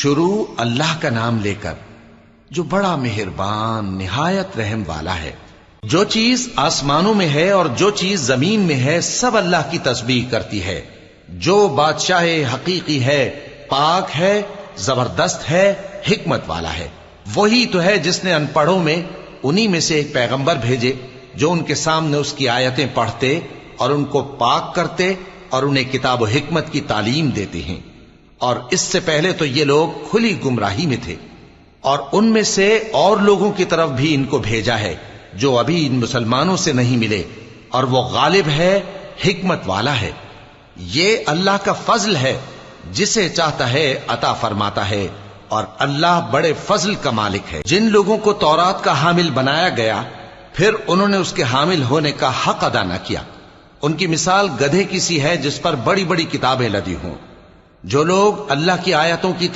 شروع اللہ کا نام لے کر جو بڑا مہربان نہایت رحم والا ہے۔ جو چیز آسمانوں میں ہے اور جو چیز زمین میں ہے سب اللہ کی تسبیح کرتی ہے۔ جو بادشاہ حقیقی ہے، پاک ہے، زبردست ہے، حکمت والا ہے۔ وہی تو ہے جس نے ان پڑھوں میں انہی میں سے ایک پیغمبر بھیجے جو ان کے سامنے اس کی آیتیں پڑھتے اور ان کو پاک کرتے اور انہیں کتاب و حکمت کی تعلیم دیتے ہیں۔ اور اس سے پہلے تو یہ لوگ کھلی گمراہی میں تھے، اور ان میں سے اور لوگوں کی طرف بھی ان کو بھیجا ہے جو ابھی ان مسلمانوں سے نہیں ملے، اور وہ غالب ہے، حکمت والا ہے۔ یہ اللہ کا فضل ہے، جسے چاہتا ہے عطا فرماتا ہے، اور اللہ بڑے فضل کا مالک ہے۔ جن لوگوں کو تورات کا حامل بنایا گیا پھر انہوں نے اس کے حامل ہونے کا حق ادا نہ کیا، ان کی مثال گدھے کی سی ہے جس پر بڑی بڑی کتابیں لدی ہوں۔ جو لوگ اللہ کی آیتوں کی